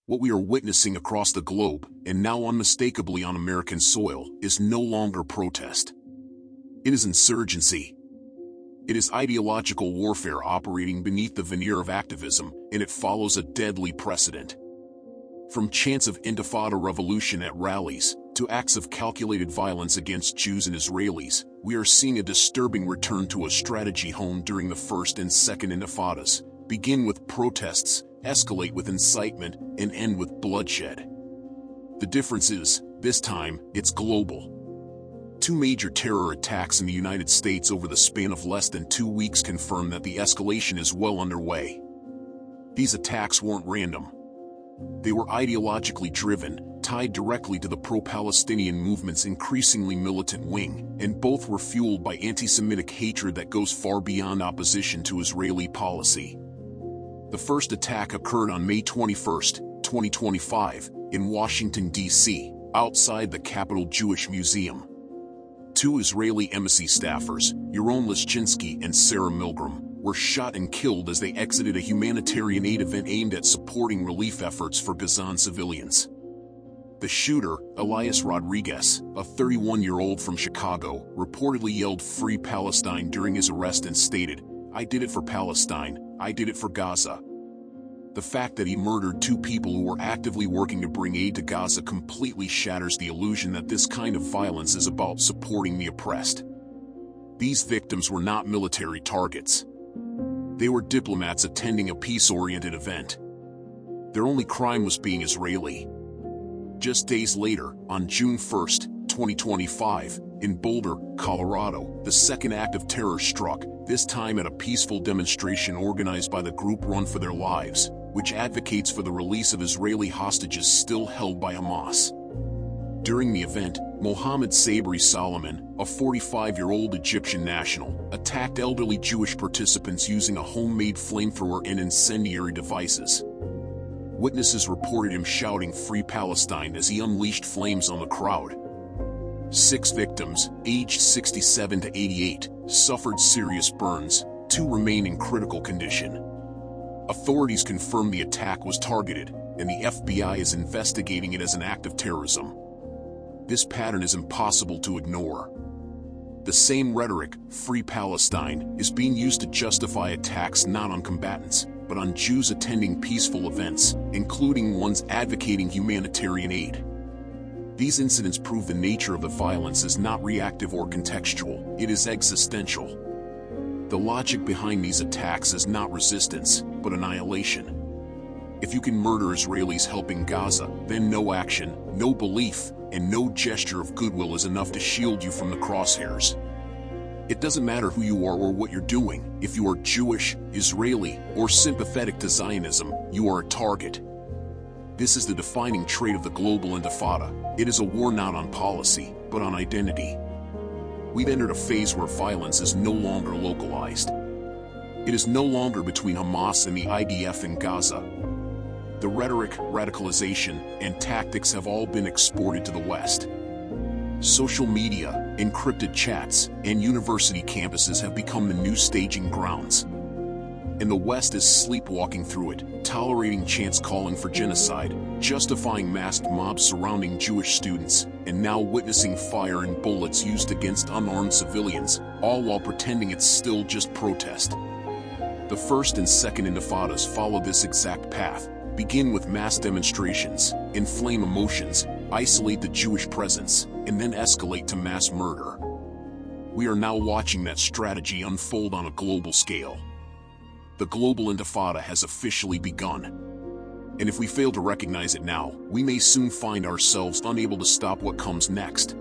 What we are witnessing across the globe, and now unmistakably on American soil, is no longer protest. It is insurgency. It is ideological warfare operating beneath the veneer of activism, and it follows a deadly precedent. From chants of Intifada revolution at rallies, to acts of calculated violence against Jews and Israelis, we are seeing a disturbing return to a strategy honed during the First and Second Intifadas: begin with protests, escalate with incitement, and end with bloodshed. The difference is, this time, it's global. Two major terror attacks in the United States over the span of less than 2 weeks confirm that the escalation is well underway. These attacks weren't random. They were ideologically driven, tied directly to the pro-Palestinian movement's increasingly militant wing, and both were fueled by anti-Semitic hatred that goes far beyond opposition to Israeli policy. The first attack occurred on May 21, 2025, in Washington, D.C., outside the Capitol Jewish Museum. Two Israeli embassy staffers, Yaron Leszczynski and Sarah Milgram, were shot and killed as they exited a humanitarian aid event aimed at supporting relief efforts for Gazan civilians. The shooter, Elias Rodriguez, a 31-year-old from Chicago, reportedly yelled "Free Palestine" during his arrest and stated, "I did it for Palestine, I did it for Gaza." The fact that he murdered two people who were actively working to bring aid to Gaza completely shatters the illusion that this kind of violence is about supporting the oppressed. These victims were not military targets. They were diplomats attending a peace-oriented event. Their only crime was being Israeli. Just days later, on June 1, 2025, in Boulder, Colorado, the second act of terror struck, this time at a peaceful demonstration organized by the group Run for Their Lives, which advocates for the release of Israeli hostages still held by Hamas. During the event, Mohammed Sabri Solomon, a 45-year-old Egyptian national, attacked elderly Jewish participants using a homemade flamethrower and incendiary devices. Witnesses reported him shouting "Free Palestine" as he unleashed flames on the crowd. 6 victims, aged 67 to 88, suffered serious burns. 2 remain in critical condition. Authorities confirmed the attack was targeted, and the FBI is investigating it as an act of terrorism. This pattern is impossible to ignore. The same rhetoric, "Free Palestine," is being used to justify attacks not on combatants, but on Jews attending peaceful events, including ones advocating humanitarian aid. These incidents prove the nature of the violence is not reactive or contextual, it is existential. The logic behind these attacks is not resistance, but annihilation. If you can murder Israelis helping Gaza, then no action, no belief, and no gesture of goodwill is enough to shield you from the crosshairs. It doesn't matter who you are or what you're doing. If you are Jewish, Israeli, or sympathetic to Zionism, you are a target. This is the defining trait of the Global Intifada. It is a war not on policy, but on identity. We've entered a phase where violence is no longer localized. It is no longer between Hamas and the IDF in Gaza. The rhetoric, radicalization, and tactics have all been exported to the West. Social media, encrypted chats, and university campuses have become the new staging grounds. And the West is sleepwalking through it, tolerating chants calling for genocide, justifying masked mobs surrounding Jewish students, and now witnessing fire and bullets used against unarmed civilians, all while pretending it's still just protest. The First and Second Intifadas follow this exact path: begin with mass demonstrations, inflame emotions, isolate the Jewish presence, and then escalate to mass murder. We are now watching that strategy unfold on a global scale. The Global Intifada has officially begun. And if we fail to recognize it now, we may soon find ourselves unable to stop what comes next.